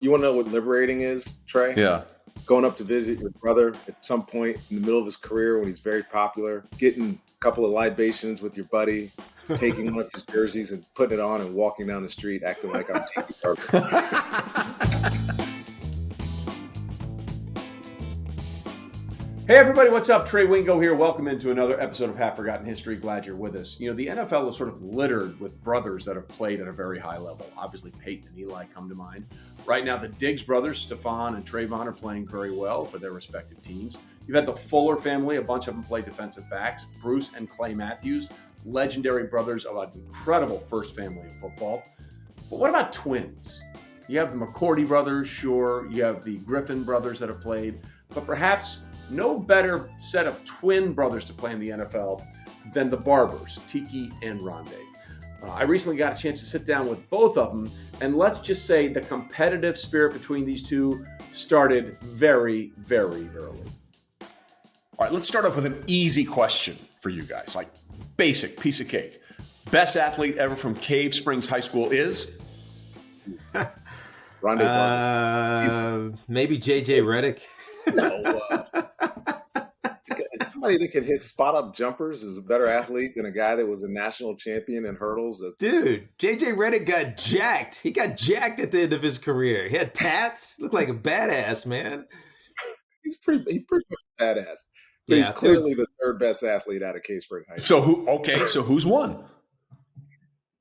You want to know what liberating is, Trey? Yeah. Going up to visit your brother at some point in the middle of his career when he's very popular, getting a couple of libations with your buddy, taking one of his jerseys and putting it on and walking down the street acting like I'm Tiki Barber. Hey everybody, what's up? Trey Wingo here. Welcome into another episode of Half Forgotten History. Glad you're with us. You know, the NFL is sort of littered with brothers that have played at a very high level. Obviously, Peyton and Eli come to mind. Right now, the Diggs brothers, Stephon and Trayvon, are playing very well for their respective teams. You've had the Fuller family. A bunch of them play defensive backs. Bruce and Clay Matthews, legendary brothers of an incredible first family of football. But what about twins? You have the McCourty brothers, sure. You have the Griffin brothers that have played. But perhaps no better set of twin brothers to play in the NFL than the Barbers, Tiki and Ronde. I recently got a chance to sit down with both of them, and let's just say the competitive spirit between these two started very, very early. All right, let's start off with an easy question for you guys, like basic piece of cake. Best athlete ever from Cave Springs High School is? Ronde Barber. Maybe JJ Redick. No. Somebody that can hit spot-up jumpers is a better athlete than a guy that was a national champion in hurdles. Dude, JJ Redick got jacked. He got jacked at the end of his career. He had tats. Looked like a badass, man. He's pretty much badass. But he's clearly the third best athlete out of Cave Spring High School. So who's won?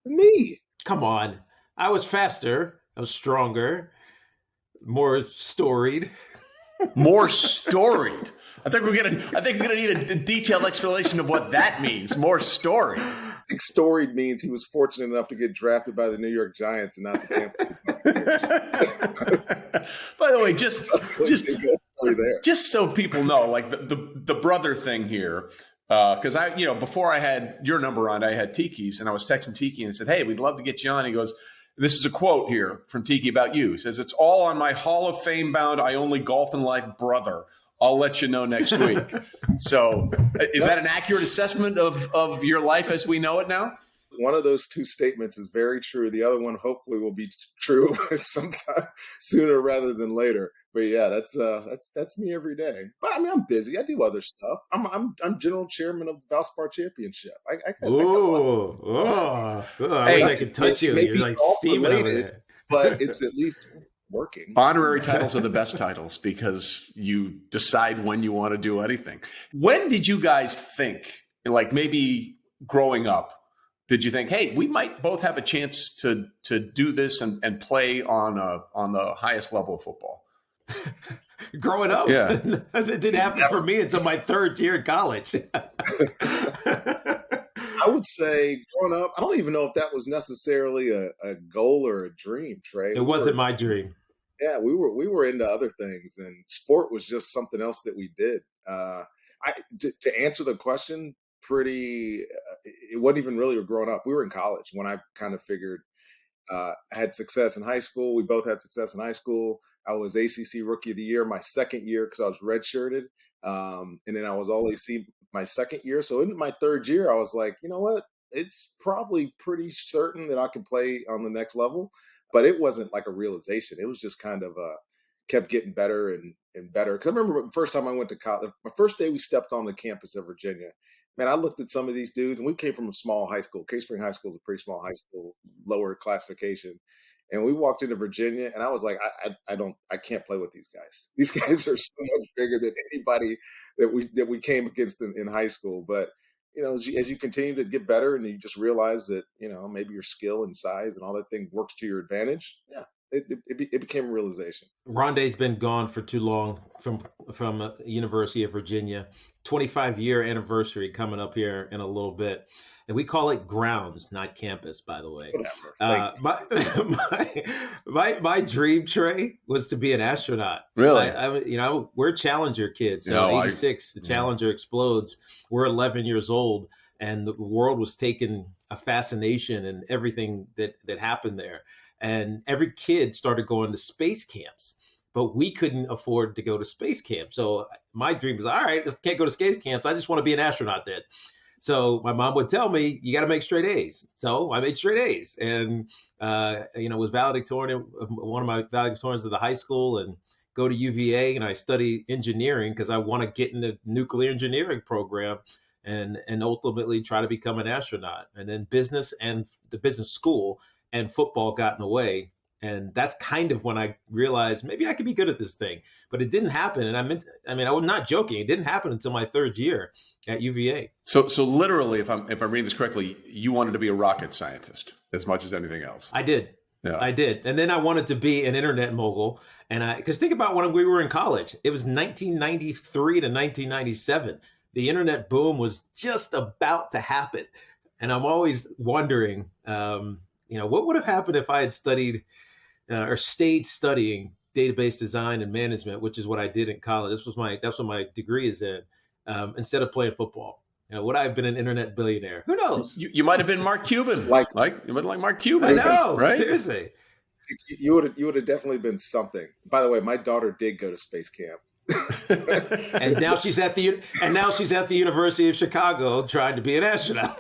Me. Come on. I was faster. I was stronger. More storied. More storied. I think we're gonna need a detailed explanation of what that means. More storied. I think storied means he was fortunate enough to get drafted by the New York Giants and not the Tampa. By the way, just so people know, like the brother thing here, because before I had your number on, I had Tiki's, and I was texting Tiki and said, "Hey, we'd love to get you on." He goes, "This is a quote here from Tiki about you." He says, "It's all on my Hall of Fame bound, I only golf in life brother. I'll let you know next week." So is that an accurate assessment of your life as we know it now? One of those two statements is very true. The other one hopefully will be true sometime sooner rather than later. But yeah, that's me every day. But I mean, I'm busy. I do other stuff. I'm general chairman of the Valspar Championship. I wish I could touch you. You're like steaming over there. But it's at least working. Honorary titles are the best titles because you decide when you want to do anything. When did you guys think, like maybe growing up, did you think, hey, we might both have a chance to do this and play on the highest level of football? Growing up? Yeah. That didn't happen for me until my third year in college. I would say growing up, I don't even know if that was necessarily a goal or a dream, Trey. It wasn't my dream. Yeah, we were into other things, and sport was just something else that we did. To answer the question, it wasn't even really growing up. We were in college when I kind of figured I had success in high school. We both had success in high school. I was ACC Rookie of the Year my second year because I was redshirted, and then I was All AC my second year. So in my third year, I was like, you know what? It's probably pretty certain that I can play on the next level. But it wasn't like a realization. It was just kind of kept getting better and better. Because I remember the first time I went to college, my first day we stepped on the campus of Virginia, man, I looked at some of these dudes, and we came from a small high school. Cave Spring High School is a pretty small high school, lower classification. And we walked into Virginia, and I was like, I can't play with these guys. These guys are so much bigger than anybody that we came against in high school. But you know, as you continue to get better, and you just realize that maybe your skill and size and all that thing works to your advantage. Yeah, it became a realization. Ronde's been gone for too long from University of Virginia. 25-year anniversary coming up here in a little bit. And we call it grounds, not campus, by the way. My dream, Trey, was to be an astronaut. Really? We're Challenger kids. So in 86, the Challenger explodes. We're 11 years old, and the world was taking a fascination and everything that happened there. And every kid started going to space camps. But we couldn't afford to go to space camp. So my dream was, all right, if I can't go to space camps, I just want to be an astronaut then. So my mom would tell me, you got to make straight A's. So I made straight A's and, was valedictorian, one of my valedictorians of the high school, and go to UVA, and I study engineering because I want to get in the nuclear engineering program and ultimately try to become an astronaut. And then business and the business school and football got in the way. And that's kind of when I realized maybe I could be good at this thing, but it didn't happen. And I was not joking. It didn't happen until my third year at UVA. So literally, if I'm reading this correctly, you wanted to be a rocket scientist as much as anything else. I did. Yeah. I did. And then I wanted to be an internet mogul. And because think about when we were in college, it was 1993 to 1997. The internet boom was just about to happen. And I'm always wondering, what would have happened if I had studied or stayed studying database design and management, which is what I did in college. That's what my degree is in, instead of playing football. Would I have been an internet billionaire? Who knows? You might have been Mark Cuban. You might have been like Mark Cuban. I know, right? Seriously. You would have definitely been something. By the way, my daughter did go to space camp. and now she's at the University of Chicago trying to be an astronaut.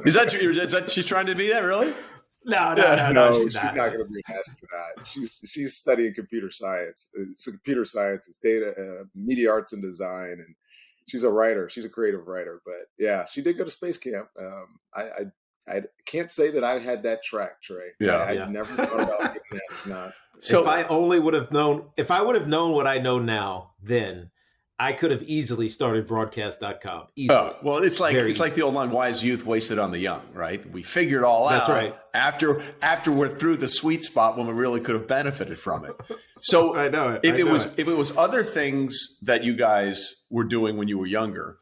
Is that she's trying to be that, really? No, she's not going to be an astronaut. She's studying computer science. Computer science is data, media arts and design, and she's a writer. She's a creative writer. But yeah, she did go to space camp. I can't say that I had that track, Trey. I never thought about being an astronaut. So if I would have known what I know now, then I could have easily started broadcast.com. Easily. Well, it's like the old line, wise youth wasted on the young, right? We figured all out. That's right. After we're through the sweet spot when we really could have benefited from it. So I know it. If it was other things that you guys were doing when you were younger,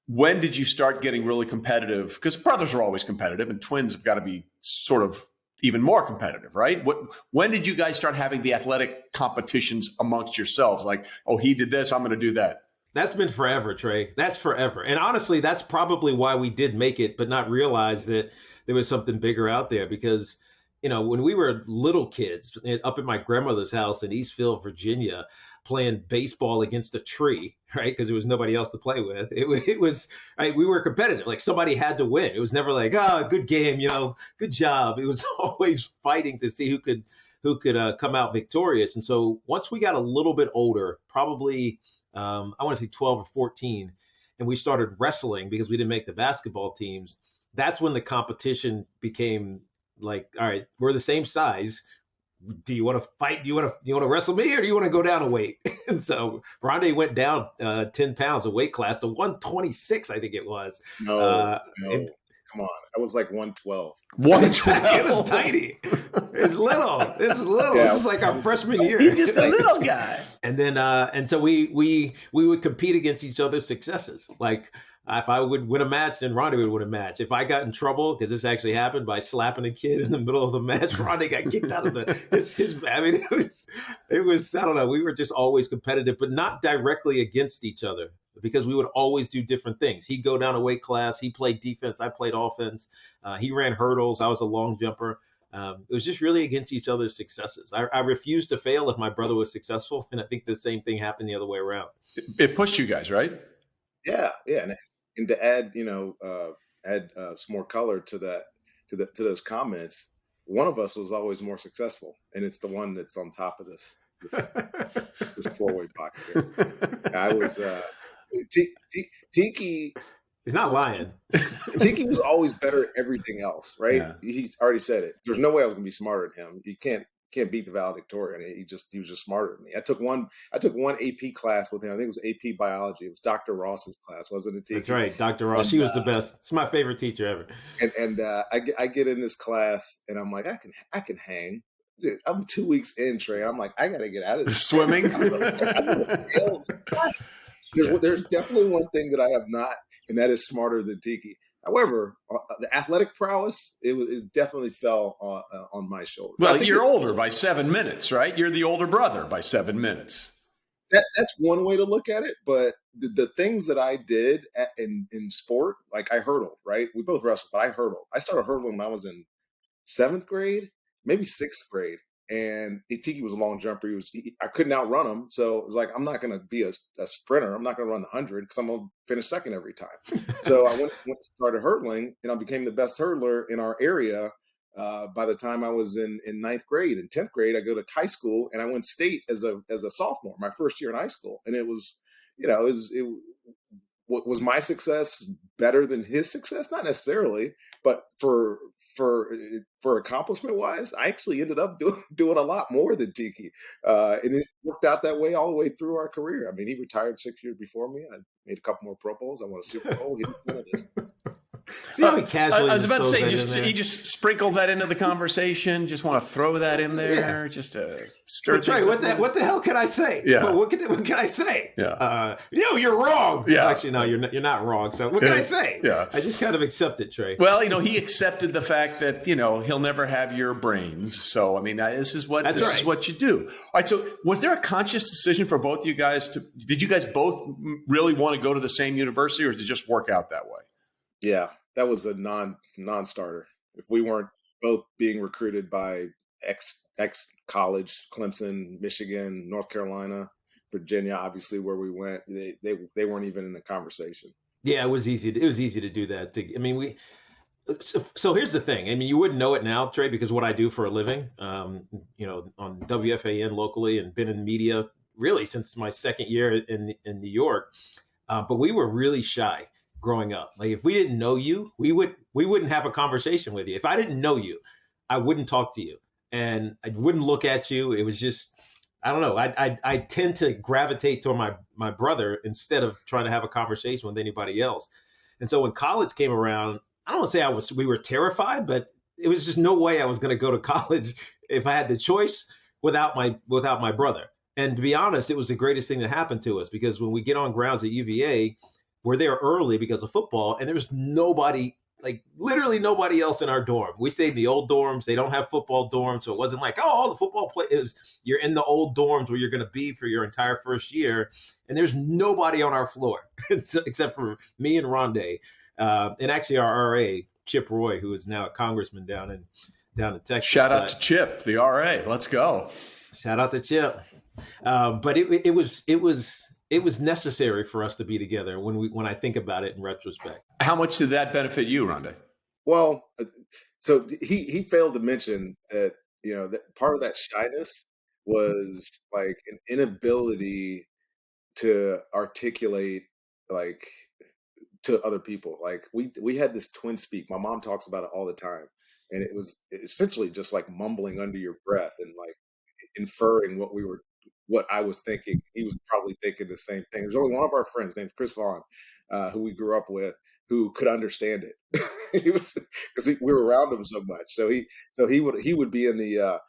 when did you start getting really competitive? Because brothers are always competitive, and twins have got to be sort of even more competitive, right? When did you guys start having the athletic competitions amongst yourselves? Like, oh, he did this, I'm going to do that. That's been forever, Trey. That's forever. And honestly, that's probably why we did make it, but not realize that there was something bigger out there. Because, when we were little kids up at my grandmother's house in Eastville, Virginia, playing baseball against a tree, right? Because there was nobody else to play with. It was, right, we were competitive. Like somebody had to win. It was never like, good game, good job. It was always fighting to see who could come out victorious. And so once we got a little bit older, probably I want to say 12 or 14, and we started wrestling because we didn't make the basketball teams. That's when the competition became like, all right, we're the same size. Do you want to fight? Do you want to wrestle me, or do you want to go down a weight? And so Ronde went down 10 pounds a weight class to 126, I think it was. No. Come on. I was like 112. 112? It was tiny. It's little. This is little. This is like our freshman year. He's just a little guy. And then, and so we would compete against each other's successes. Like if I would win a match, then Ronde would win a match. If I got in trouble, because this actually happened by slapping a kid in the middle of the match, Ronde got kicked out of it was, I don't know. We were just always competitive, but not directly against each other, because we would always do different things. He'd go down a weight class. He played defense. I played offense. He ran hurdles. I was a long jumper. It was just really against each other's successes. I refused to fail if my brother was successful. And I think the same thing happened the other way around. It pushed you guys, right? Yeah. And to add, some more color to that, to those comments, one of us was always more successful, and it's the one that's on top of this four-way box here. I was Tiki. He's not lying. Tiki was always better at everything else, right? Yeah. He's already said it. There's no way I was going to be smarter than him. You can't beat the valedictorian. He was just smarter than me. I took one AP class with him. I think it was AP biology. It was Dr. Ross's class, wasn't it? Tiki? That's right, Dr. Ross. She was the best. It's my favorite teacher ever. And I get in this class, and I'm like, I can hang. Dude, I'm 2 weeks in, Trey. I'm like, I got to get out of this. Swimming. There's definitely one thing that I have not, and that is smarter than Tiki. However, the athletic prowess, it definitely fell on my shoulder. Well, you're older by 7 minutes, right? You're the older brother by 7 minutes. That's one way to look at it. But the things that I did in sport, like I hurdled, right? We both wrestled, but I hurdled. I started hurdling when I was in 7th grade, maybe 6th grade. And Tiki was a long jumper. I couldn't outrun him. So it was like, I'm not going to be a sprinter. I'm not going to run the 100 because I'm going to finish second every time. So I went and started hurdling, and I became the best hurdler in our area. By the time I was in ninth grade. In 10th grade, I go to high school, and I went state as a sophomore, my first year in high school. And it was, was my success better than his success? Not necessarily, but for accomplishment wise, I actually ended up doing a lot more than Tiki, and it worked out that way all the way through our career. I mean, he retired 6 years before me. I made a couple more Pro Bowls. I won a Super Bowl. He didn't win this. See how he casually I was about to say, he just sprinkled that into the conversation. Just want to throw that in there, just to stir things up. What the hell can I say? Yeah. What can I say? Yeah. You're wrong. Yeah. Actually, no, you're not wrong. So what can I say? Yeah. I just kind of accept it, Trey. Well, he accepted the fact that he'll never have your brains. So I mean, this is what you do. All right. So was there a conscious decision for both of you guys did you guys both really want to go to the same university, or did it just work out that way? Yeah, that was a non-starter. If we weren't both being recruited by ex college, Clemson, Michigan, North Carolina, Virginia, obviously where we went, they weren't even in the conversation. Yeah, it was easy to do that. So here's the thing. I mean, you wouldn't know it now, Trey, because what I do for a living, on WFAN locally, and been in media really since my second year in New York. But we were really shy growing up. Like, if we didn't know you, we wouldn't have a conversation with you. If I didn't know you, I wouldn't talk to you, and I wouldn't look at you. It was just, I don't know. I tend to gravitate toward my brother instead of trying to have a conversation with anybody else. And so when college came around, I don't want to say we were terrified, but it was just no way I was going to go to college if I had the choice without my brother. And to be honest, it was the greatest thing that happened to us, because when we get on grounds at UVA, we're there early because of football, and there's nobody, like literally nobody else in our dorm. We stayed in the old dorms. They don't have football dorms, so it wasn't like, all the football play. It was, you're in the old dorms where you're going to be for your entire first year, and there's nobody on our floor except for me and Ronde, and actually our RA, Chip Roy, who is now a congressman down in Texas. Shout out to Chip, the RA. Let's go. Shout out to Chip. But it was necessary for us to be together when I think about it in retrospect. How much did that benefit you, Ronde? Well, so he failed to mention that, that part of that shyness was like an inability to articulate, like, to other people. Like, we had this twin speak. My mom talks about it all the time. And it was essentially just like mumbling under your breath and like inferring what I was thinking. He was probably thinking the same thing. There's only one of our friends named Chris Vaughn, who we grew up with, who could understand it. He was, because we were around him so much. So he would be in the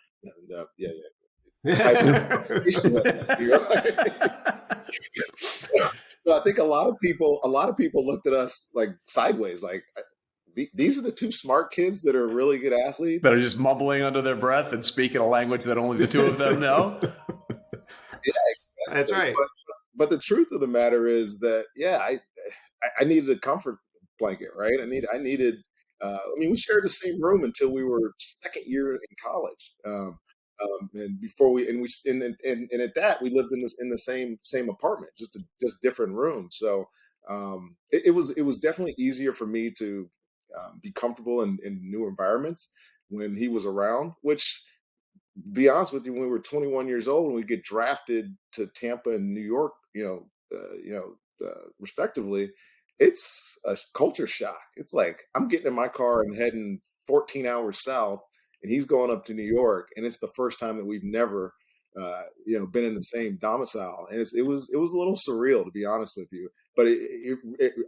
type of conversation with us, So I think a lot of people looked at us like sideways, like, these are the two smart kids that are really good athletes that are just mumbling under their breath and speaking a language that only the two of them know. Yeah, exactly. That's right. But the truth of the matter is that, I needed a comfort blanket, right? I needed. We shared the same room until we were second year in college, and before and at that we lived in the same apartment, just different rooms. So it was definitely easier for me to be comfortable in new environments when he was around, which, be honest with you, when we were 21 years old and we get drafted to Tampa and New York, respectively, it's a culture shock. It's like, I'm getting in my car and heading 14 hours south, and he's going up to New York, and it's the first time that we've never, been in the same domicile. And it was a little surreal, to be honest with you. But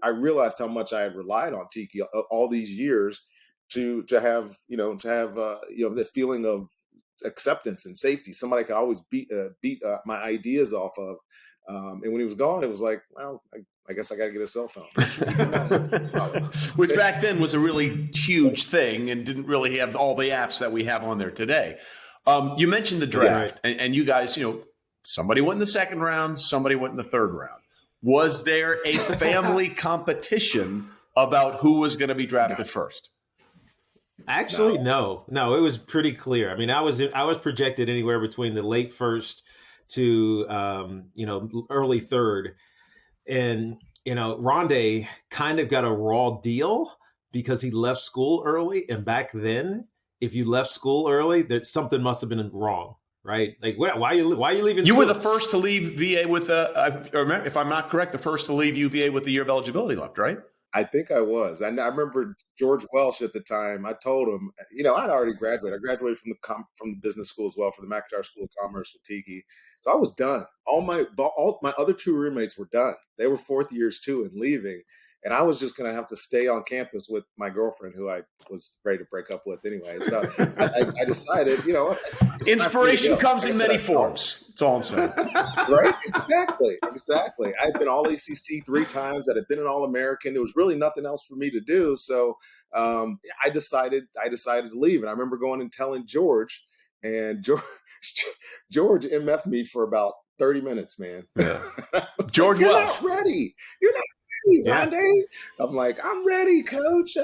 I realized how much I had relied on Tiki all these years to have the feeling of acceptance and safety. Somebody could always beat my ideas off of. And when he was gone, it was like, well, I guess I got to get a cell phone. Which back then was a really huge thing and didn't really have all the apps that we have on there today. You mentioned the draft, and you guys, somebody went in the second round, somebody went in the third round. Was there a family competition about who was going to be drafted first? Actually, no, it was pretty clear. I mean, I was projected anywhere between the late first to early third, and Ronde kind of got a raw deal because he left school early, and back then, if you left school early, that something must have been wrong, right? Like, why are you leaving? You school? were the first to leave VA with if I'm not correct, the first to leave UVA with the year of eligibility left, right? I think I was. I remember George Welsh at the time. I told him, I'd already graduated. I graduated from the business school as well, from the McIntyre School of Commerce with Tiki. So I was done. All my other two roommates were done. They were fourth years too and leaving. And I was just going to have to stay on campus with my girlfriend, who I was ready to break up with anyway. So I decided, inspiration comes in many forms. That's all I'm saying. Right? Exactly. I've been all ACC 3 times. I had been an All-American. There was really nothing else for me to do. So I decided to leave. And I remember going and telling George, and George MF'd me for about 30 minutes, man. Yeah. George Welsh. Welsh. You're not ready. Ronde. I'm like, I'm ready, coach.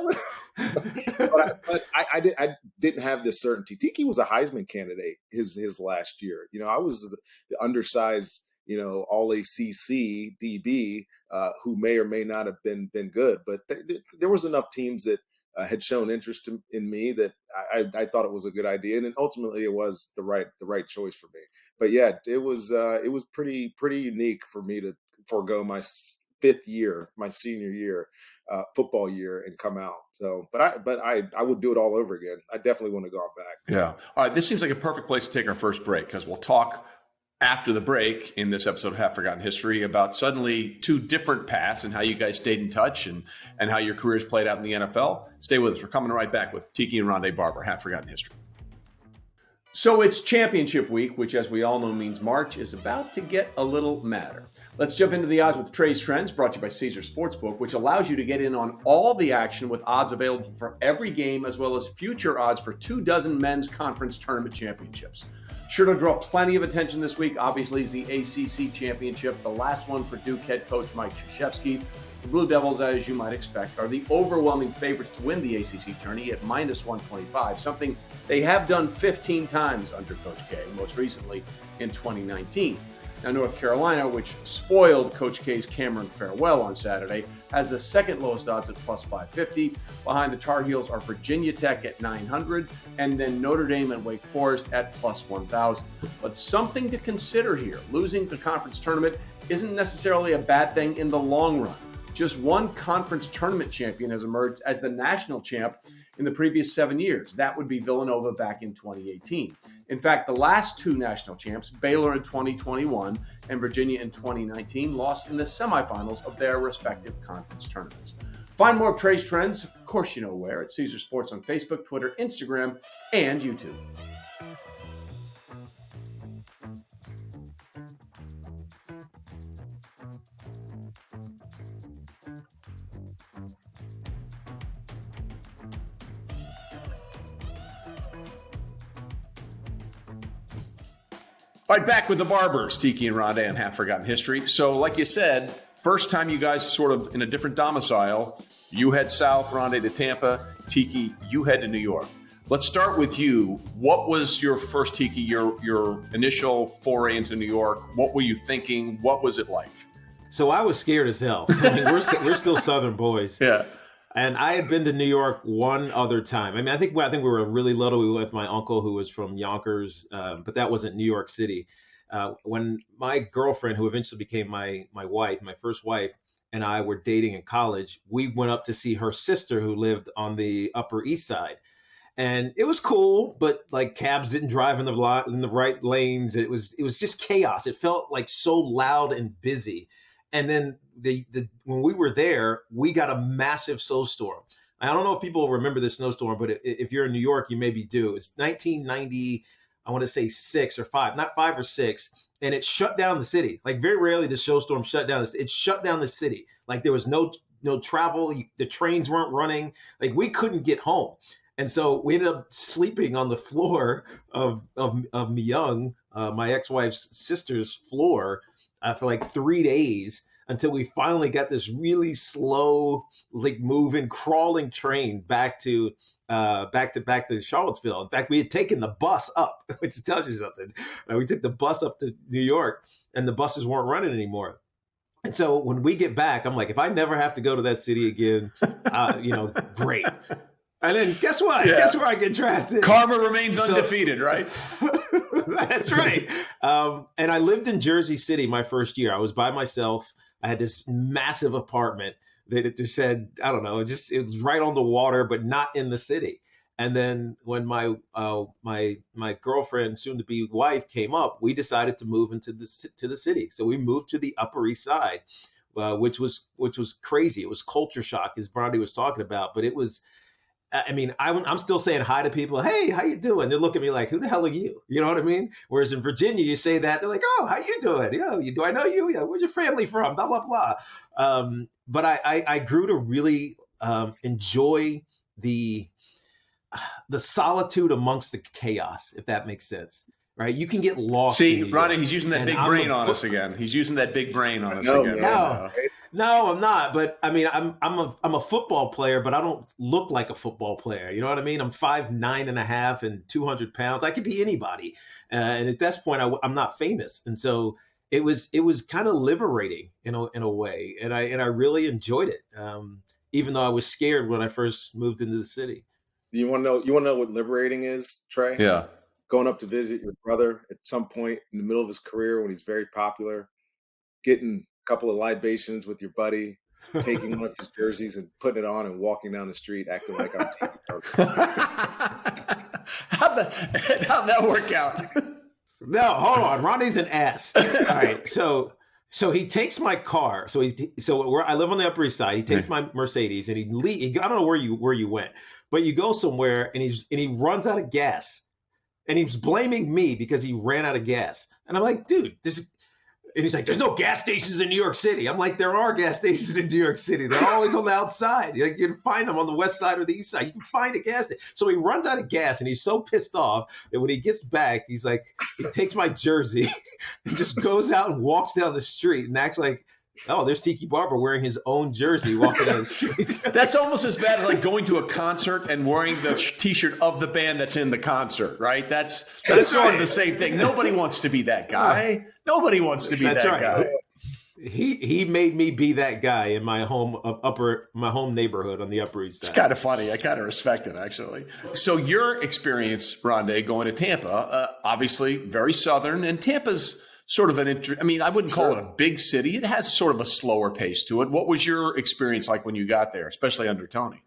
but I didn't have this certainty. Tiki was a Heisman candidate his last year. I was the undersized, all ACC DB who may or may not have been good, but there was enough teams that had shown interest in me that I thought it was a good idea, and ultimately it was the right choice for me. But yeah, it was pretty unique for me to forego my 5th year, my senior year, football year, and come out. So, but I would do it all over again. I definitely want to go back. Yeah. All right. This seems like a perfect place to take our first break, because we'll talk after the break in this episode of Half Forgotten History about suddenly 2 different paths and how you guys stayed in touch and how your careers played out in the NFL. Stay with us. We're coming right back with Tiki and Ronde Barber, Half Forgotten History. So it's championship week, which, as we all know, means March is about to get a little madder. Let's jump into the odds with Trey's Trends, brought to you by Caesar Sportsbook, which allows you to get in on all the action with odds available for every game, as well as future odds for 24 men's conference tournament championships. Sure to draw plenty of attention this week, obviously, is the ACC championship, the last one for Duke head coach Mike Krzyzewski. The Blue Devils, as you might expect, are the overwhelming favorites to win the ACC tourney at -125, something they have done 15 times under Coach K, most recently in 2019. Now, North Carolina, which spoiled Coach K's Cameron farewell on Saturday, has the second lowest odds at +550. Behind the Tar Heels are Virginia Tech at 900, and then Notre Dame and Wake Forest at +1000. But something to consider here: losing the conference tournament isn't necessarily a bad thing in the long run. Just one conference tournament champion has emerged as the national champ in the previous 7 years. That would be Villanova back in 2018. In fact, the last 2 national champs, Baylor in 2021 and Virginia in 2019, lost in the semifinals of their respective conference tournaments. Find more of Trey's Trends, of course you know where, at Caesar Sports on Facebook, Twitter, Instagram, and YouTube. All right, back with the Barbers, Tiki and Ronde on Half Forgotten History. So, like you said, first time you guys sort of in a different domicile. You head south, Ronde to Tampa. Tiki, you head to New York. Let's start with you. What was your first, Tiki, your initial foray into New York? What were you thinking? What was it like? So I was scared as hell. I mean, we're still Southern boys. Yeah. And I had been to New York one other time. I mean, I think we were really little. We went with my uncle, who was from Yonkers, but that wasn't New York City. When my girlfriend, who eventually became my wife, my first wife, and I were dating in college, we went up to see her sister, who lived on the Upper East Side. And it was cool, but like cabs didn't drive in the right lanes. It was just chaos. It felt like so loud and busy. And then when we were there, we got a massive snowstorm. I don't know if people remember the snowstorm, but if you're in New York, you maybe do. It's 1990, I want to say 6 or 5, not 5 or 6, and it shut down the city. Like, very rarely the snowstorm shut down. It shut down the city. Like, there was no travel. The trains weren't running. Like, we couldn't get home. And so we ended up sleeping on the floor of Myung, my ex-wife's sister's floor, for like 3 days, until we finally got this really slow, like moving, crawling train back to back to Charlottesville. In fact, we had taken the bus up, which tells you something. We took the bus up to New York, and the buses weren't running anymore. And so when we get back, I'm like, if I never have to go to that city again, great. And then guess what? Yeah. Guess where I get drafted? Karma remains undefeated, right? That's right. And I lived in Jersey City my first year. I was by myself. I had this massive apartment that it just said, I don't know, it was right on the water, but not in the city. And then when my girlfriend, soon to be wife, came up, we decided to move to the city. So we moved to the Upper East Side, which was crazy. It was culture shock, as Brandy was talking about. But it was, I mean, I'm still saying hi to people. Hey, how you doing? They're looking at me like, who the hell are you? You know what I mean? Whereas in Virginia, you say that, they're like, oh, how you doing? Do I know you? Yeah, where's your family from? Blah, blah, blah. But I grew to really enjoy the solitude amongst the chaos, if that makes sense. Right? You can get lost. See, Ronnie, he's using that big brain on us again. He's using that big brain on us again. No, I'm not. But I mean, I'm a football player, but I don't look like a football player. You know what I mean? I'm 5'9.5" and 200 pounds. I could be anybody. And at this point, I'm not famous. And so it was kind of liberating in a way. And I really enjoyed it. Even though I was scared when I first moved into the city. You want to know what liberating is, Trey? Yeah. Going up to visit your brother at some point in the middle of his career when he's very popular, getting a couple of libations with your buddy, taking one of his jerseys and putting it on and walking down the street acting like I'm Tiki Barber. How'd that work out? No, hold on. Ronnie's an ass. All right. So he takes my car. I live on the Upper East Side. He takes my Mercedes and I don't know where you went, but you go somewhere and he runs out of gas. And he's blaming me because he ran out of gas. And I'm like, dude, and he's like, there's no gas stations in New York City. I'm like, there are gas stations in New York City. They're always on the outside. You can find them on the west side or the east side. You can find a gas station. So he runs out of gas and he's so pissed off that when he gets back, he's like, he takes my jersey and just goes out and walks down the street and acts like, oh, there's Tiki Barber wearing his own jersey walking down the street. That's almost as bad as like going to a concert and wearing the T-shirt of the band that's in the concert, right? That's sort of the same thing. Nobody wants to be that guy. Nobody wants to be that guy. He made me be that guy in my home neighborhood on the Upper East Side. It's kind of funny. I kind of respect it, actually. So your experience, Ronde, going to Tampa, obviously very Southern, and Tampa's sort of I wouldn't call it a big city. It has sort of a slower pace to it. What was your experience like when you got there, especially under Tony?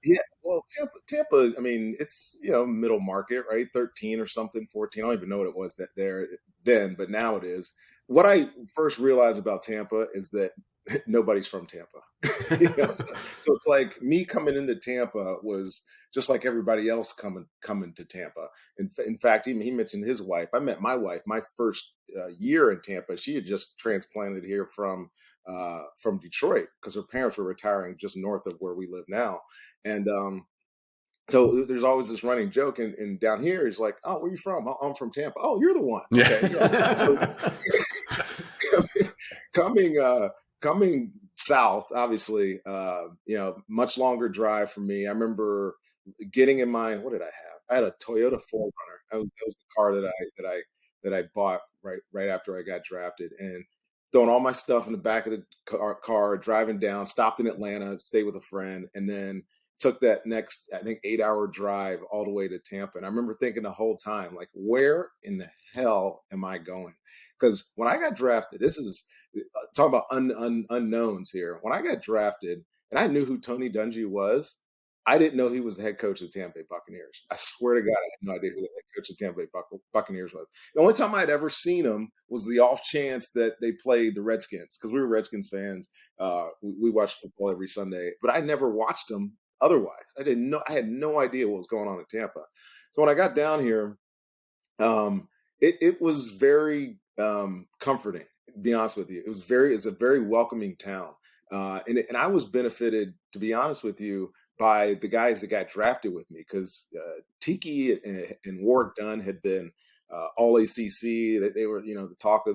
Yeah, well, Tampa, I mean, it's, middle market, right? 13 or something, 14. I don't even know what it was then, but now it is. What I first realized about Tampa is that nobody's from Tampa. So it's like me coming into Tampa was just like everybody else coming to Tampa. In fact, he mentioned his wife. I met my wife my first year in Tampa. She had just transplanted here from Detroit because her parents were retiring just north of where we live now. And so there's always this running joke, and down here he's like, "Oh, where are you from?" "Oh, I'm from Tampa." "Oh, you're the one." Okay. Yeah. So coming south, obviously, much longer drive for me. I remember getting in what did I have? I had a Toyota 4Runner. That was the car that I bought right after I got drafted, and throwing all my stuff in the back of the car, driving down, stopped in Atlanta, stayed with a friend, and then took that next, I think, 8-hour drive all the way to Tampa. And I remember thinking the whole time, like, where in the hell am I going? Because when I got drafted, this is talking about unknowns here. When I got drafted, and I knew who Tony Dungy was, I didn't know he was the head coach of the Tampa Bay Buccaneers. I swear to God, I had no idea who the head coach of the Tampa Bay Buccaneers was. The only time I'd ever seen him was the off chance that they played the Redskins, because we were Redskins fans. We watched football every Sunday, but I never watched them otherwise. I had no idea what was going on in Tampa. So when I got down here, it was very comforting, to be honest with you. It's a very welcoming town. And I was benefited, to be honest with you, by the guys that got drafted with me, because Tiki and Warrick Dunn had been all ACC. That they were, the talk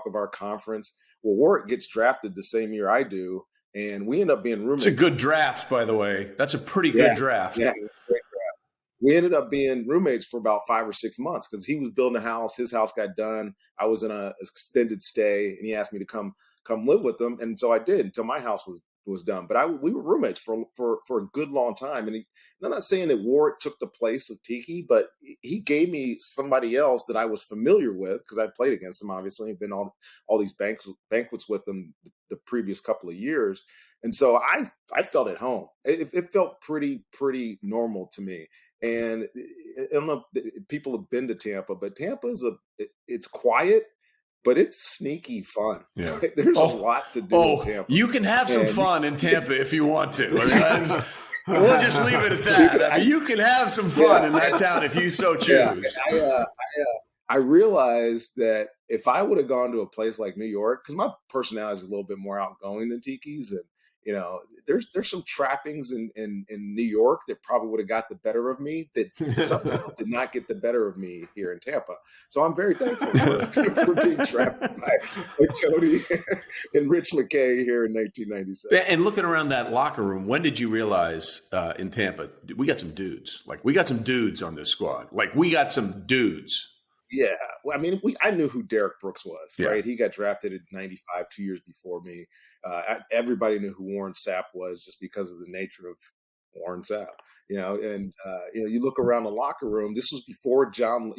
of our conference. Well, Warrick gets drafted the same year I do, and we end up being roommates. It's a good draft, by the way. That's a pretty good draft. Yeah, it's a great we ended up being roommates for about 5 or 6 months because he was building a house. His house got done. I was in an extended stay, and he asked me to come live with him. And so I did until my house was done. But we were roommates for a good long time. And I'm not saying that Warrick took the place of Tiki, but he gave me somebody else that I was familiar with because I played against him, obviously. I've been on all these banquets with him the previous couple of years. And so I felt at home. It felt pretty normal to me. And I don't know if people have been to Tampa, but Tampa it's quiet, but it's sneaky fun. Yeah. There's a lot to do in Tampa. You can have some fun in Tampa if you want to. We'll just leave it at that. You can have some fun in that town if you so choose. Yeah, I realized that if I would have gone to a place like New York, because my personality is a little bit more outgoing than Tiki's, and there's some trappings in New York that probably would have got the better of me that somehow did not get the better of me here in Tampa. So I'm very thankful for being trapped by Tony and Rich McKay here in 1997. And looking around that locker room, when did you realize in Tampa, we got some dudes? Like, we got some dudes on this squad. Like, we got some dudes. Yeah. Well, I mean, I knew who Derek Brooks was, right? He got drafted in 95, 2 years before me. Everybody knew who Warren Sapp was just because of the nature of Warren Sapp, and you look around the locker room. This was before John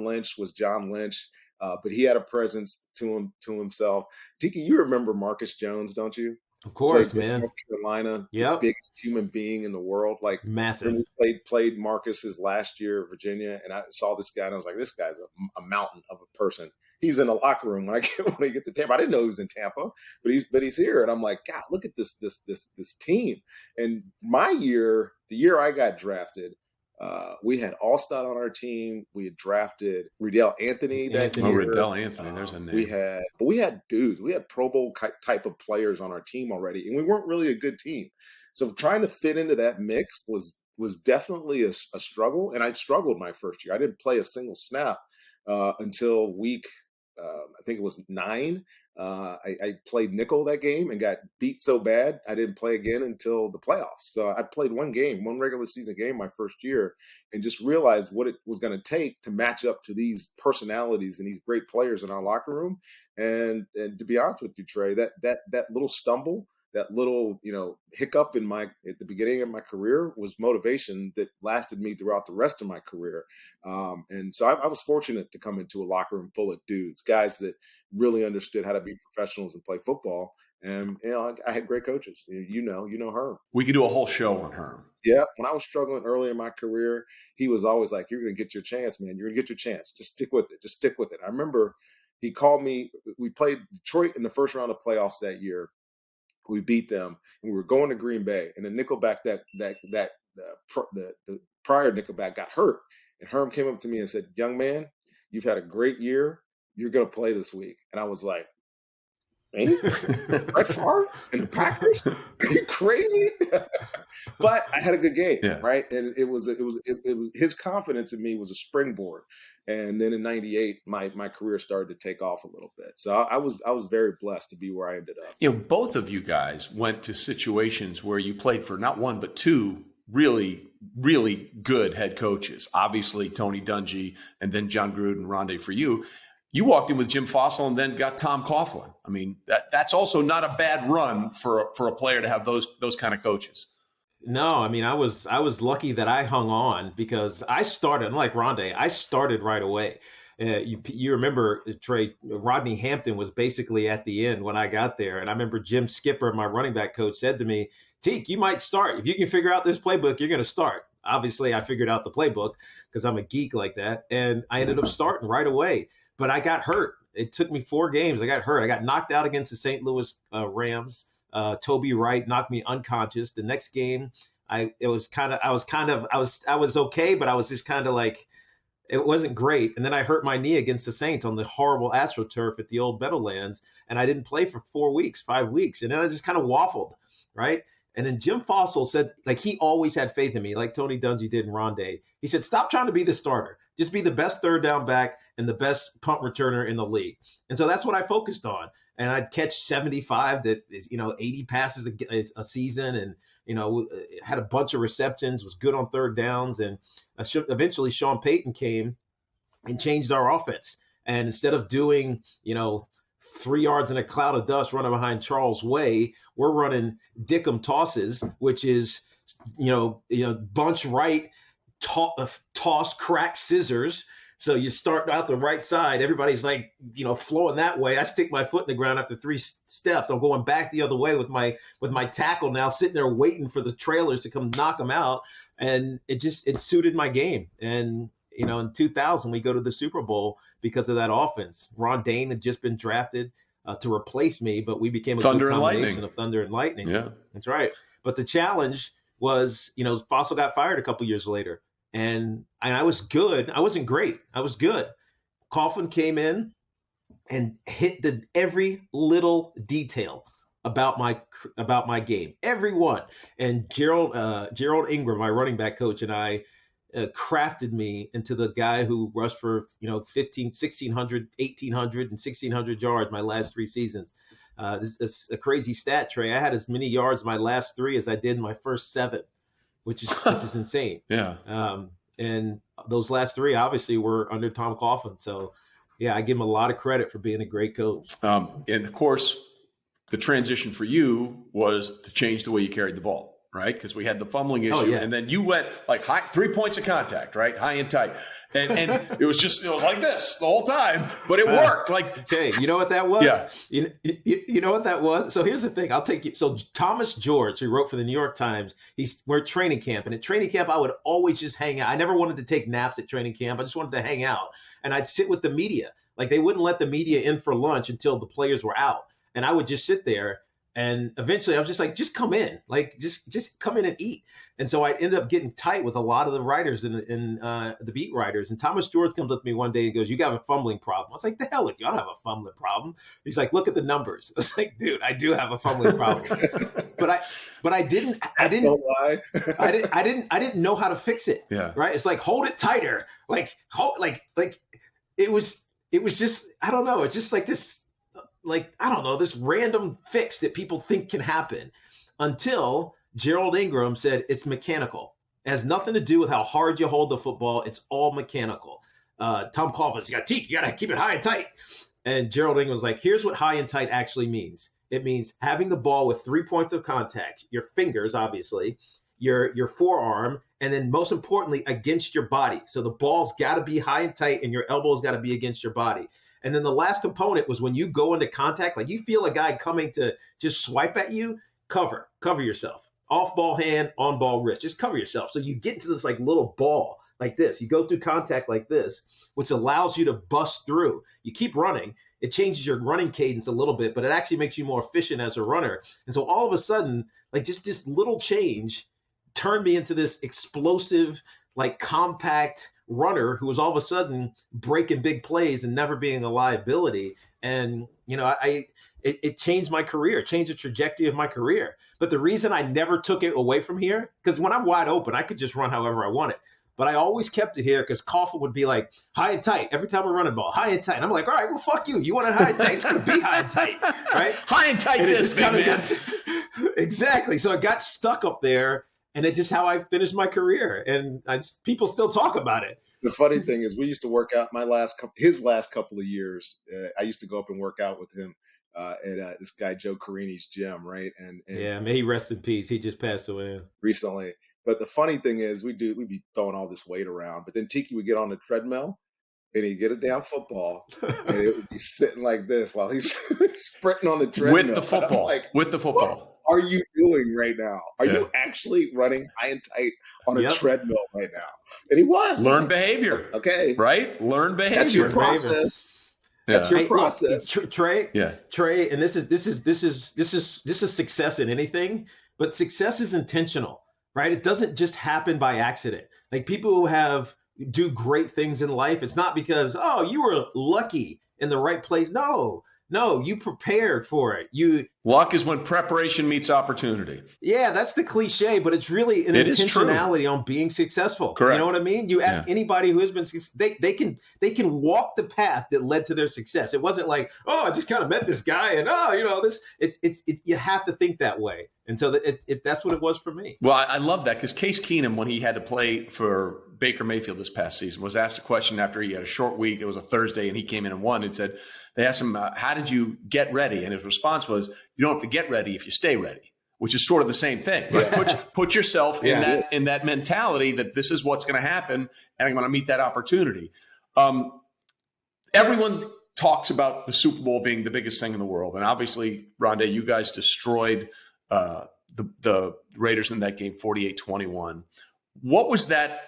Lynch was John Lynch, but he had a presence to himself. Tiki, you remember Marcus Jones, don't you? Of course, man. North Carolina, the biggest human being in the world, like massive. We played Marcus his last year at Virginia, and I saw this guy, and I was like, this guy's a mountain of a person. He's in the locker room when I get to Tampa. I didn't know he was in Tampa, but he's here, and I'm like, God, look at this team. And my year, the year I got drafted, we had Allstott on our team. We had drafted Riddell Anthony that year. Riddell Anthony, there's a name. We had dudes. We had Pro Bowl type of players on our team already, and we weren't really a good team. So trying to fit into that mix was definitely a struggle, and I struggled my first year. I didn't play a single snap until week, I think it was 9. I played nickel that game and got beat so bad I didn't play again until the playoffs. So I played one regular season game my first year, and just realized what it was going to take to match up to these personalities and these great players in our locker room. And to be honest with you, Trey, that little stumble, that little hiccup at the beginning of my career was motivation that lasted me throughout the rest of my career. And so I was fortunate to come into a locker room full of dudes, guys that really understood how to be professionals and play football. And I had great coaches. You know Herm. We could do a whole show on Herm. Yeah, when I was struggling early in my career, he was always like, "You're going to get your chance, man. You're going to get your chance. Just stick with it. Just stick with it." I remember he called me. We played Detroit in the first round of playoffs that year. We beat them, and we were going to Green Bay. And the nickelback the prior nickelback got hurt, and Herm came up to me and said, "Young man, you've had a great year. You're going to play this week." And I was like, "Me? Brett Favre and the Packers? Are you crazy?" But I had a good game, right? And it was his confidence in me was a springboard. And then in '98, my career started to take off a little bit. So I was very blessed to be where I ended up. Both of you guys went to situations where you played for not one but two really, really good head coaches. Obviously, Tony Dungy and then John Gruden, Ronde for you. You walked in with Jim Fossil and then got Tom Coughlin. I mean, that's also not a bad run for a player to have those kind of coaches. No, I mean, I was lucky that I hung on because I started, unlike Ronde, I started right away. You remember, Trey, Rodney Hampton was basically at the end when I got there. And I remember Jim Skipper, my running back coach, said to me, "Teak, you might start. If you can figure out this playbook, you're going to start." Obviously, I figured out the playbook because I'm a geek like that. And I ended up starting right away. But I got hurt. It took me 4 games. I got hurt. I got knocked out against the St. Louis Rams. Toby Wright knocked me unconscious. The next game, I was okay, but I was just kind of like, it wasn't great. And then I hurt my knee against the Saints on the horrible AstroTurf at the old Meadowlands, and I didn't play for 5 weeks. And then I just kind of waffled, right? And then Jim Fossil said, like, he always had faith in me, like Tony Dungy did in Ronde. He said, "Stop trying to be the starter. Just be the best third down back and the best punt returner in the league." And so that's what I focused on. And I'd catch 75 that is, 80 passes a season. And, had a bunch of receptions, was good on third downs. And eventually Sean Payton came and changed our offense. And instead of doing, 3 yards in a cloud of dust running behind Charles Way, we're running Dickum tosses, which is, bunch right, toss, crack, scissors. So you start out the right side. Everybody's like, flowing that way. I stick my foot in the ground after 3 steps. I'm going back the other way with my tackle now, sitting there waiting for the trailers to come knock them out. And it suited my game. And, in 2000, we go to the Super Bowl because of that offense. Ron Dane had just been drafted to replace me, but we became a good combination of thunder and lightning. Yeah, that's right. But the challenge was, Fossil got fired a couple years later. And I was good. I wasn't great. I was good. Coughlin came in and hit every little detail about my game, every one. And Gerald Ingram, my running back coach, and I crafted me into the guy who rushed for 1,600, 1,800, and 1,600 yards my last 3 seasons. This is a crazy stat, Trey. I had as many yards my last 3 as I did in my first 7. Which is insane. Yeah. And those last 3 obviously were under Tom Coughlin. So, yeah, I give him a lot of credit for being a great coach. And of course, the transition for you was to change the way you carried the ball, right? Because we had the fumbling issue, and then you went like 3 points of contact, right, high and tight, and it was like this the whole time, but it worked. Hey, you know what that was? Yeah. You know what that was? So here's the thing. I'll take you. So Thomas George, who wrote for the New York Times, we're at training camp, and at training camp I would always just hang out. I never wanted to take naps at training camp. I just wanted to hang out, and I'd sit with the media. Like they wouldn't let the media in for lunch until the players were out, and I would just sit there. And eventually I was just like, just come in, like just come in and eat. And so I ended up getting tight with a lot of the writers and the beat writers. And Thomas George comes up to me one day and goes, "You got a fumbling problem." I was like, "The hell with you. I don't have a fumbling problem." He's like, "Look at the numbers." I was like, "Dude, I do have a fumbling problem." but I didn't don't lie. I didn't know how to fix it. Yeah. Right. It's like, hold it tighter. Like it was just, I don't know. It's just like this, this random fix that people think can happen until Gerald Ingram said it's mechanical. It has nothing to do with how hard you hold the football. It's all mechanical. Tom Coughlin's got Tiki, you got to keep it high and tight. And Gerald Ingram was like, here's what high and tight actually means. It means having the ball with 3 points of contact, your fingers, obviously, your forearm, and then most importantly, against your body. So the ball's got to be high and tight and your elbow's got to be against your body. And then the last component was when you go into contact, like you feel a guy coming to just swipe at you, cover yourself. Off ball hand, on ball wrist, just cover yourself. So you get into this like little ball like this. You go through contact like this, which allows you to bust through. You keep running. It changes your running cadence a little bit, but it actually makes you more efficient as a runner. And so all of a sudden, like just this little change turned me into this explosive, like compact runner who was all of a sudden breaking big plays and never being a liability. And, it changed my career, changed the trajectory of my career. But the reason I never took it away from here, because when I'm wide open, I could just run however I wanted. But I always kept it here because Coughlin would be like, high and tight. Every time we run a ball, high and tight. And I'm like, all right, well, fuck you. You want it high and tight? It's going to be high and tight, right? High and tight, and this thing, man. Exactly. So it got stuck up there. And it's just how I finished my career. And people still talk about it. The funny thing is we used to work out his last couple of years. I used to go up and work out with him at this guy, Joe Carini's gym, right? And yeah, may he rest in peace. He just passed away recently. But the funny thing is we'd be throwing all this weight around. But then Tiki would get on the treadmill and he'd get a damn football and it would be sitting like this while he's sprinting on the treadmill. With the football. With the football. What are you doing right now? Are you actually running high and tight on a treadmill right now? And he was. Learn behavior. Okay. Right? Learn behavior. That's your process. That's your process. Trey. Yeah. Trey, and this is success in anything, but success is intentional, right? It doesn't just happen by accident. Like people who do great things in life, it's not because, you were lucky in the right place. No, you prepared for it. Luck is when preparation meets opportunity. Yeah, that's the cliche, but it's really an intentionality on being successful. Correct. You know what I mean? You ask anybody who has been they can walk the path that led to their success. It wasn't like, I just kind of met this guy and this. It's you have to think that way. And so that's what it was for me. Well, I love that because Case Keenum, when he had to play for Baker Mayfield this past season, was asked a question after he had a short week. It was a Thursday, and he came in and won and said, they asked him, how did you get ready? And his response was, you don't have to get ready if you stay ready, which is sort of the same thing. Right? Put yourself in that mentality that this is what's going to happen, and I'm going to meet that opportunity. Everyone talks about the Super Bowl being the biggest thing in the world. And obviously, Ronde, you guys destroyed the Raiders in that game 48-21. What was that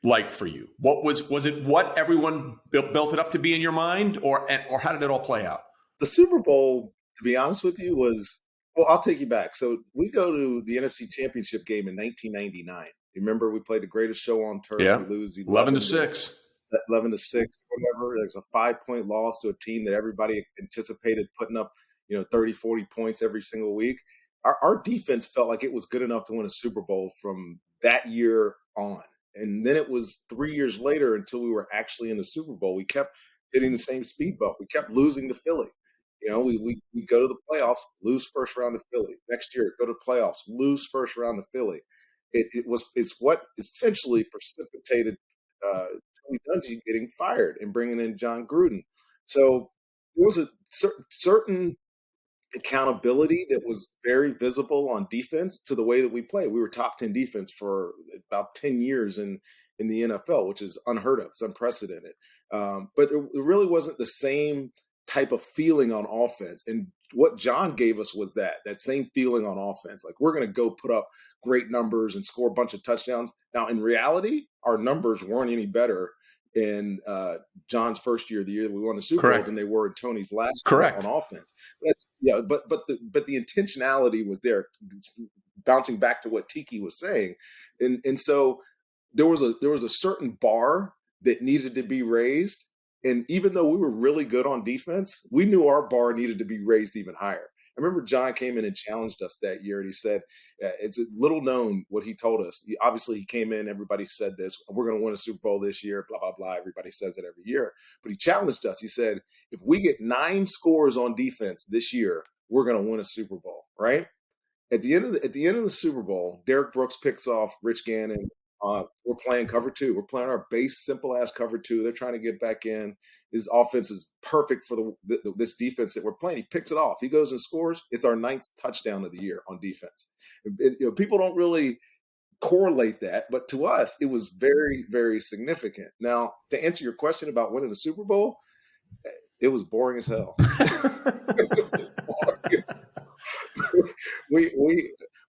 like for you? Was it what everyone built it up to be in your mind, or how did it all play out? The Super Bowl, to be honest with you, was, well, I'll take you back. So we go to the NFC Championship game in 1999. Remember, we played the greatest show on turf. Yeah. We lose 11-6. 11-6, whatever. There's a 5-point loss to a team that everybody anticipated putting up, 30, 40 points every single week. Our defense felt like it was good enough to win a Super Bowl from that year on. And then it was 3 years later until we were actually in the Super Bowl. We kept hitting the same speed bump. We kept losing to Philly. We go to the playoffs, lose first round to Philly. Next year, go to playoffs, lose first round to Philly. It's what essentially precipitated Tony Dungy getting fired and bringing in John Gruden. So there was a certain accountability that was very visible on defense to the way that we play. We were top 10 defense for about 10 years in the NFL, which is unheard of. It's unprecedented. But it really wasn't the same type of feeling on offense. And what John gave us was that same feeling on offense. Like, we're going to go put up great numbers and score a bunch of touchdowns. Now, in reality, our numbers weren't any better in John's first year, the year that we won the Super Bowl, than they were in Tony's last year on offense. But the intentionality was there, bouncing back to what Tiki was saying. And so there was a certain bar that needed to be raised. And even though we were really good on defense, we knew our bar needed to be raised even higher. I remember John came in and challenged us that year, and he said, it's a little known what he told us. Obviously, he came in, everybody said this, we're going to win a Super Bowl this year, blah, blah, blah. Everybody says it every year. But he challenged us. He said, if we get 9 scores on defense this year, we're going to win a Super Bowl, right? At the end of the Super Bowl, Derek Brooks picks off Rich Gannon. We're playing cover 2. We're playing our base, simple-ass cover 2. They're trying to get back in. His offense is perfect for this defense that we're playing. He picks it off. He goes and scores. It's our 9th touchdown of the year on defense. People don't really correlate that, but to us, it was very, very significant. Now, to answer your question about winning the Super Bowl, it was boring as hell.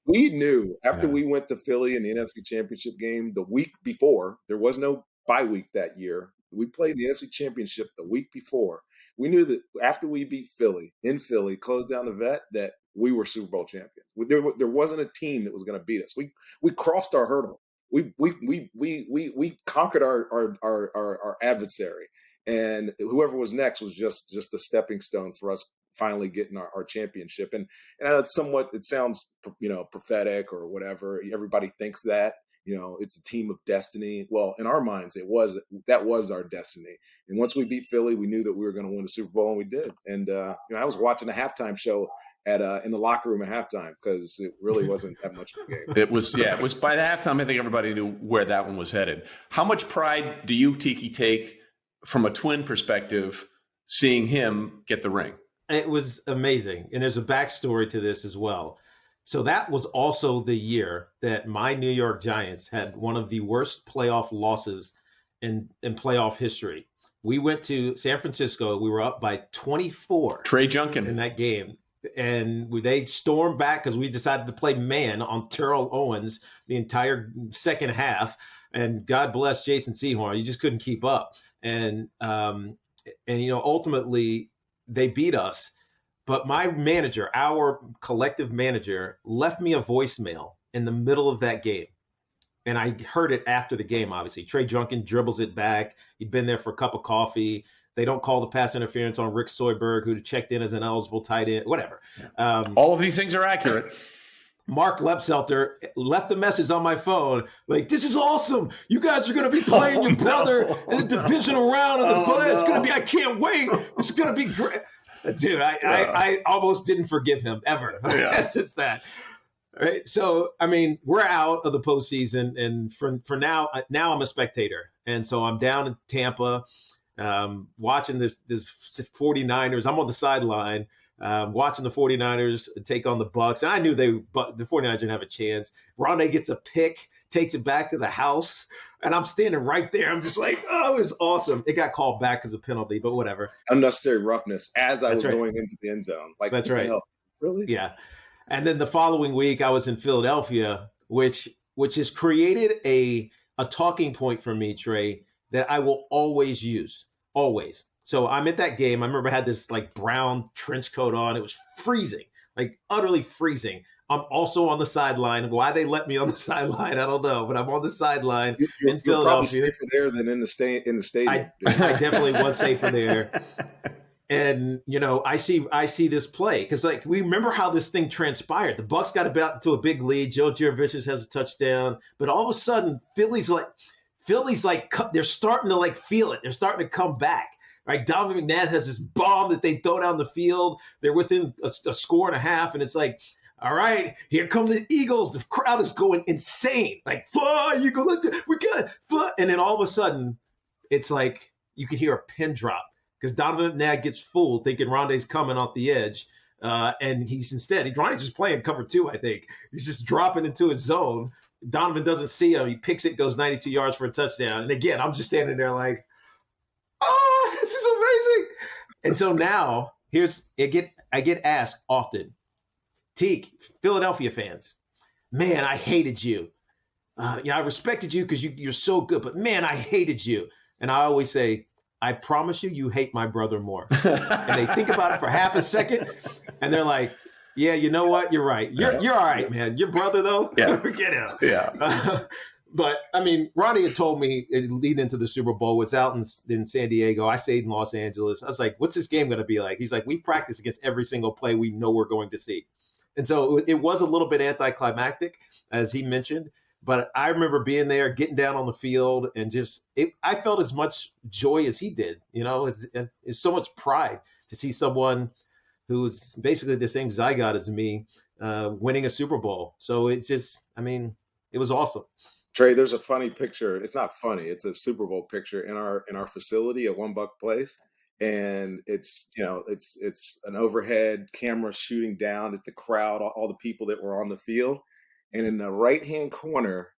We knew after we went to Philly in the NFC Championship game the week before, there was no bye week that year. We played the NFC Championship the week before. We knew that after we beat Philly, in Philly, closed down the vet, that we were Super Bowl champions. There wasn't a team that was going to beat us. We crossed our hurdle. We conquered our adversary, and whoever was next was just a stepping stone for us finally getting our championship. And it sounds prophetic or whatever. Everybody thinks that it's a team of destiny. Well, in our minds, that was our destiny. And once we beat Philly, we knew that we were going to win the Super Bowl, and we did. And I was watching the halftime show in the locker room at halftime because it really wasn't that much of a game. It was by the halftime. I think everybody knew where that one was headed. How much pride do you, Tiki, take from a twin perspective, seeing him get the ring? It was amazing. And there's a backstory to this as well. So that was also the year that my New York Giants had one of the worst playoff losses in playoff history. We went to San Francisco. We were up by 24. Trey Junkin in that game. And they stormed back because we decided to play man on Terrell Owens the entire second half. And God bless Jason Sehorn. He just couldn't keep up. And ultimately they beat us. But my manager, our collective manager, left me a voicemail in the middle of that game. And I heard it after the game, obviously. Trey Junkin dribbles it back. He'd been there for a cup of coffee. They don't call the pass interference on Rick Soyberg, who checked in as an eligible tight end, whatever. All of these things are accurate. Mark Lepselter left the message on my phone, like, this is awesome. You guys are going to be playing your brother in the divisional round of the play. It's going to be, I can't wait. It's going to be great. Dude, I almost didn't forgive him ever. Yeah. Just that. Right. So, I mean, we're out of the postseason, and for now I'm a spectator. And so I'm down in Tampa, watching the 49ers. I'm on the sideline, watching the 49ers take on the Bucs. And I knew the 49ers didn't have a chance. Ronde gets a pick, takes it back to the house, and I'm standing right there. I'm just like, oh, it was awesome. It got called back as a penalty, but whatever. Unnecessary roughness as I was going into the end zone. Like, that's right. Really? Yeah. And then the following week, I was in Philadelphia, which has created a talking point for me, Trey, that I will always use, always. So I'm at that game. I remember I had this like brown trench coat on. It was freezing, like utterly freezing. I'm also on the sideline. Why they let me on the sideline, I don't know, but I'm on the sideline in Philadelphia. You're probably safer there than in the stadium. I definitely was safer there. And, you know, I see this play because, like, we remember how this thing transpired. The Bucs got about to a big lead. Joe Jurevicius has a touchdown. But all of a sudden, Philly's like, they're starting to, like, feel it. They're starting to come back. Right? Donovan McNabb has this bomb that they throw down the field. They're within a score and a half. And it's like, all right, here come the Eagles. The crowd is going insane. Like, fly, you go, we got fly. And then all of a sudden, it's like you can hear a pin drop. Because Donovan McNabb gets fooled, thinking Ronde's coming off the edge, and Ronde's just playing cover 2, I think. He's just dropping into his zone. Donovan doesn't see him. He picks it, goes 92 yards for a touchdown. And again, I'm just standing there like, oh, this is amazing. And so now, I get asked often, Teak, Philadelphia fans, man, I hated you. I respected you because you're so good, but man, I hated you. And I always say, I promise you hate my brother more. And they think about it for half a second, and they're like, yeah, you know what? You're right. You're all right, man. Your brother, though, forget him. Yeah. But, I mean, Ronde had told me leading into the Super Bowl, was out in San Diego. I stayed in Los Angeles. I was like, what's this game going to be like? He's like, we practice against every single play we know we're going to see. And so it was a little bit anticlimactic, as he mentioned. But I remember being there, getting down on the field, and I felt as much joy as he did. You know, it's so much pride to see someone who's basically the same zygote as me winning a Super Bowl. So it's just, I mean, it was awesome. Trey, there's a funny picture. It's not funny. It's a Super Bowl picture in our facility at One Buck Place. And it's an overhead camera shooting down at the crowd, all the people that were on the field. And in the right-hand corner,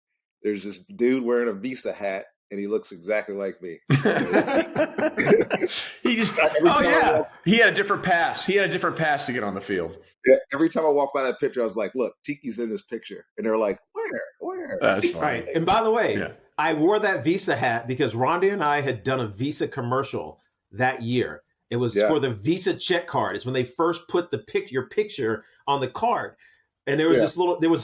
there's this dude wearing a Visa hat, and he looks exactly like me. He had a different pass. He had a different pass to get on the field. Yeah, every time I walk by that picture, I was like, look, Tiki's in this picture. And they're like, where? That's right. And by the way, I wore that Visa hat because Ronde and I had done a Visa commercial that year. It was for the Visa check card. It's when they first put your picture on the card. And there was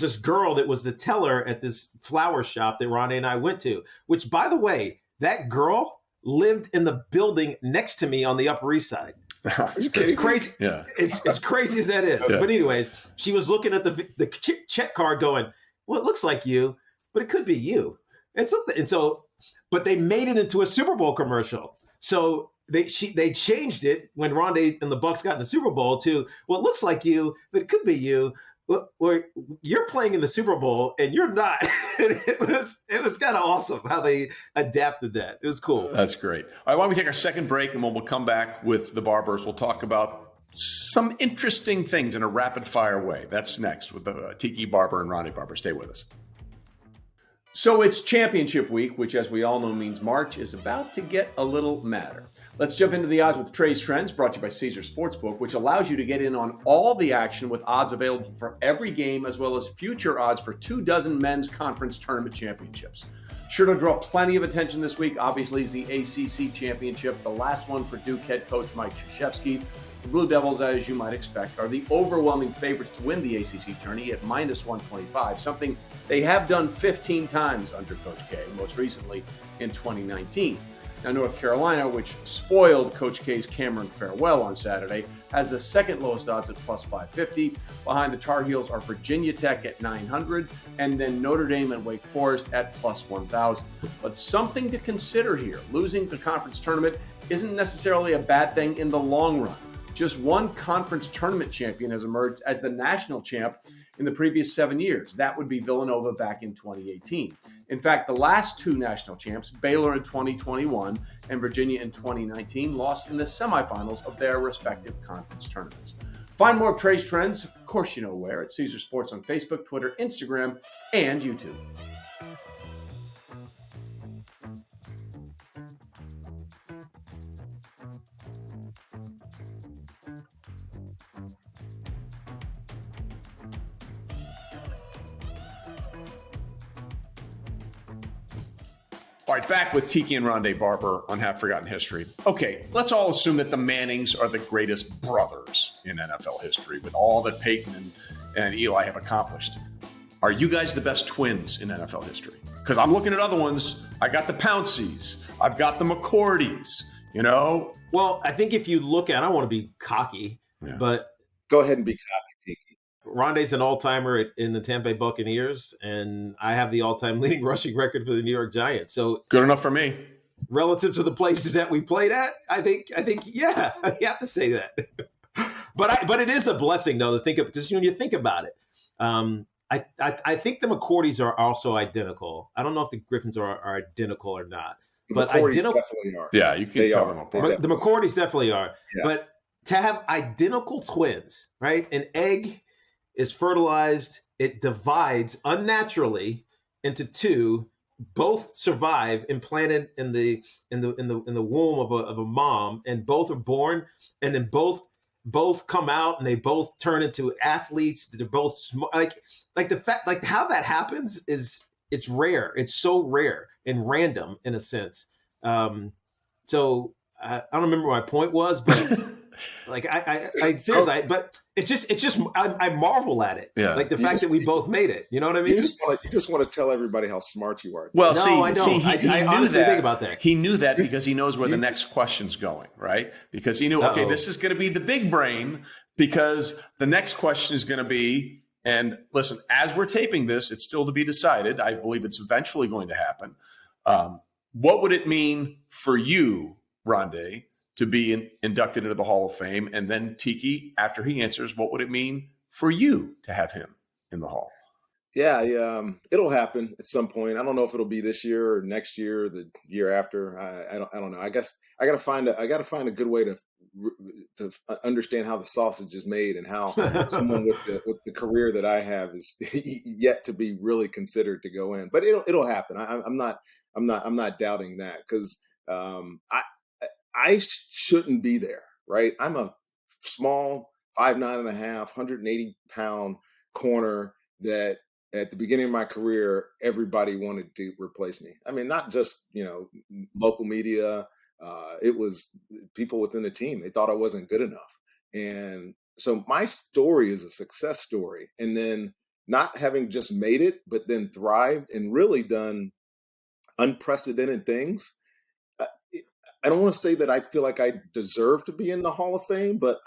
this girl that was the teller at this flower shop that Ronde and I went to, which, by the way, that girl lived in the building next to me on the Upper East Side. It's crazy. Yeah. As crazy as that is. Yes. But anyways, she was looking at the check card going, well, it looks like you, but it could be you. But they made it into a Super Bowl commercial. So they changed it when Ronde and the Bucs got in the Super Bowl to, well, it looks like you, but it could be you. Well, you're playing in the Super Bowl and you're not. It was kind of awesome how they adapted that. It was cool. That's great. All right, why don't we take our second break, and when we'll come back with the Barbers, we'll talk about some interesting things in a rapid fire way. That's next with the Tiki Barber and Ronde Barber. Stay with us. So it's championship week, which, as we all know, means March is about to get a little madder. Let's jump into the odds with Trey's Trends, brought to you by Caesars Sportsbook, which allows you to get in on all the action with odds available for every game, as well as future odds for 24 men's conference tournament championships. Sure to draw plenty of attention this week, obviously, is the ACC championship, the last one for Duke head coach Mike Krzyzewski. The Blue Devils, as you might expect, are the overwhelming favorites to win the ACC tourney at minus 125, something they have done 15 times under Coach K, most recently in 2019. Now, North Carolina, which spoiled Coach K's Cameron farewell on Saturday, has the second lowest odds at plus 550. Behind the Tar Heels are Virginia Tech at 900, and then Notre Dame and Wake Forest at plus 1,000. But something to consider here. Losing the conference tournament isn't necessarily a bad thing in the long run. Just one conference tournament champion has emerged as the national champ, in the previous 7 years. That would be Villanova back in 2018. In fact, the last two national champs, Baylor in 2021 and Virginia in 2019, lost in the semifinals of their respective conference tournaments. Find more of Trey's trends, of course you know where, at Caesar Sports on Facebook, Twitter, Instagram, and YouTube. All right, back with Tiki and Ronde Barber on Half Forgotten History. Okay, let's all assume that the Mannings are the greatest brothers in NFL history with all that Peyton and Eli have accomplished. Are you guys the best twins in NFL history? Because I'm looking at other ones. I got the Pounceys. I've got the McCourties, you know? Well, I think if you look at, I don't want to be cocky, but go ahead and be cocky, Tiki. Ronde's an all-timer in the Tampa Bay Buccaneers, and I have the all-time leading rushing record for the New York Giants. So good enough for me. Relative to the places that we played at, I think, yeah, you have to say that. But it is a blessing, though, to think of, because when you think about it, I think the McCourties are also identical. I don't know if the Griffins are identical or not, but identical definitely are. Yeah, you can tell them apart. The McCourties definitely are. Yeah. But to have identical twins, right? An egg is fertilized, it divides unnaturally into two, both survive, implanted in the womb of a mom, and both are born, and then both come out and they both turn into athletes. They're both like the fact, like how that happens it's rare. It's so rare and random in a sense. So I don't remember what my point was, but like I seriously, but it's just I marvel at it. Yeah. Like the fact that we both made it. You know what I mean? You just want to tell everybody how smart you are. Well, no, I don't. I honestly think about that. He knew that because he knows where the next question's going, right? Because he knew, okay, this is going to be the big brain because the next question is going to be, and listen, as we're taping this, it's still to be decided. I believe it's eventually going to happen. What would it mean for you, Ronde, to be inducted into the Hall of Fame? And then Tiki, after he answers, what would it mean for you to have him in the Hall? Yeah, it'll happen at some point. I don't know if it'll be this year or next year or the year after. I don't know. I guess I got to find a good way to understand how the sausage is made and how someone with the career that I have is yet to be really considered to go in. But it'll happen. I'm not doubting that because I shouldn't be there, right? I'm a small 5'9.5", 180-pound corner that at the beginning of my career, everybody wanted to replace me. I mean, not just, local media. It was people within the team. They thought I wasn't good enough. And so my story is a success story. And then not having just made it, but then thrived and really done unprecedented things. I don't want to say that I feel like I deserve to be in the Hall of Fame, but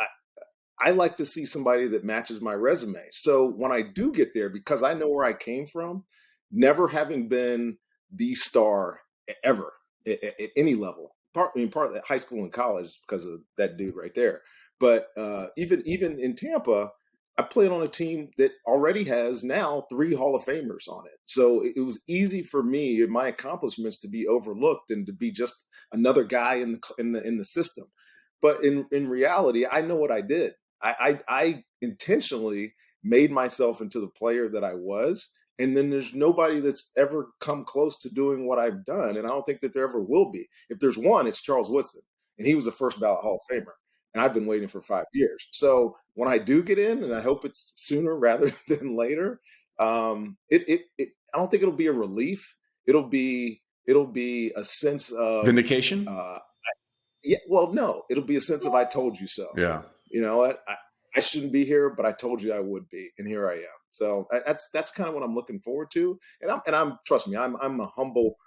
I like to see somebody that matches my resume. So when I do get there, because I know where I came from, never having been the star ever at any level, partly high school and college because of that dude right there. But even in Tampa, I played on a team that already has now 3 Hall of Famers on it. So it was easy for me and my accomplishments to be overlooked and to be just another guy in the system. But in reality, I know what I did. I intentionally made myself into the player that I was. And then there's nobody that's ever come close to doing what I've done. And I don't think that there ever will be. If there's one, it's Charles Woodson. And he was a first ballot Hall of Famer. And I've been waiting for 5 years. So when I do get in, and I hope it's sooner rather than later, I don't think it'll be a relief. It'll be a sense of vindication. No, it'll be a sense of I told you so. Yeah. You know what? I shouldn't be here, but I told you I would be, and here I am. So that's kind of what I'm looking forward to. And I'm trust me, I'm a humble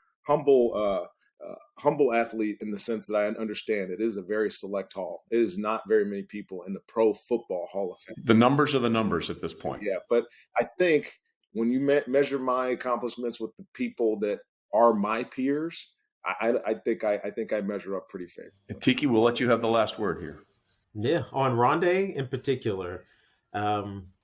athlete in the sense that I understand it is a very select hall. It is not very many people in the Pro Football Hall of Fame. The numbers are the numbers at this point. Yeah, but I think when you measure my accomplishments with the people that are my peers, I think I measure up pretty fair. Tiki, we'll let you have the last word here. Yeah, on Ronde in particular,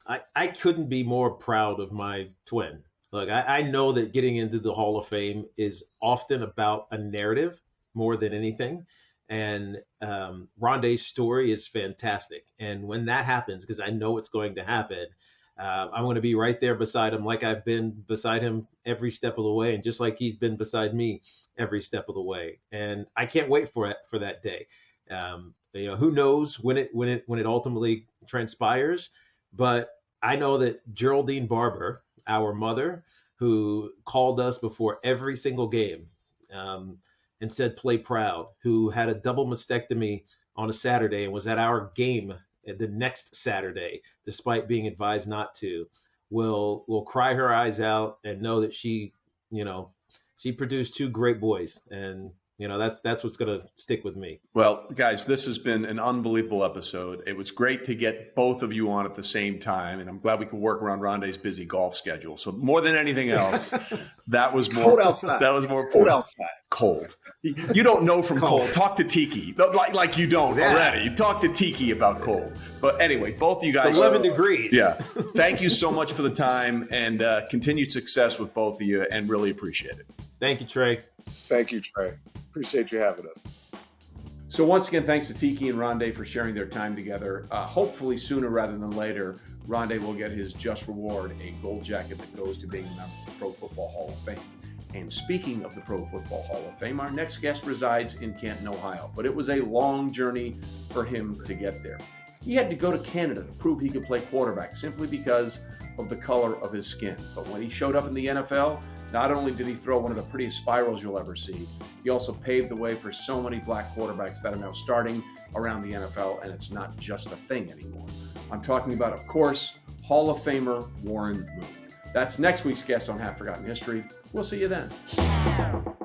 I couldn't be more proud of my twin. Look, I know that getting into the Hall of Fame is often about a narrative more than anything. And Ronde's story is fantastic. And when that happens, because I know it's going to happen, I'm going to be right there beside him, like I've been beside him every step of the way, and just like he's been beside me every step of the way. And I can't wait for that day. Who knows when it ultimately transpires, but I know that Geraldine Barber, our mother, who called us before every single game and said, "Play proud," who had a double mastectomy on a Saturday and was at our game the next Saturday, despite being advised not to, will cry her eyes out and know that she produced two great boys. And that's what's going to stick with me. Well, guys, this has been an unbelievable episode. It was great to get both of you on at the same time, and I'm glad we could work around Ronde's busy golf schedule. So more than anything else, that was more cold outside. That was more cold outside. Cold. You don't know from cold. Talk to Tiki, like you don't already. Talk to Tiki about cold. But anyway, both of you guys. It's 11 degrees. Yeah. Thank you so much for the time, and continued success with both of you, and really appreciate it. Thank you, Trey. Thank you, Trey. Appreciate you having us. So once again, thanks to Tiki and Ronde for sharing their time together. Hopefully sooner rather than later, Ronde will get his just reward, a gold jacket that goes to being a member of the Pro Football Hall of Fame. And speaking of the Pro Football Hall of Fame, our next guest resides in Canton, Ohio, but it was a long journey for him to get there. He had to go to Canada to prove he could play quarterback simply because of the color of his skin. But when he showed up in the NFL, not only did he throw one of the prettiest spirals you'll ever see, he also paved the way for so many black quarterbacks that are now starting around the NFL, and it's not just a thing anymore. I'm talking about, of course, Hall of Famer Warren Moon. That's next week's guest on Half Forgotten History. We'll see you then.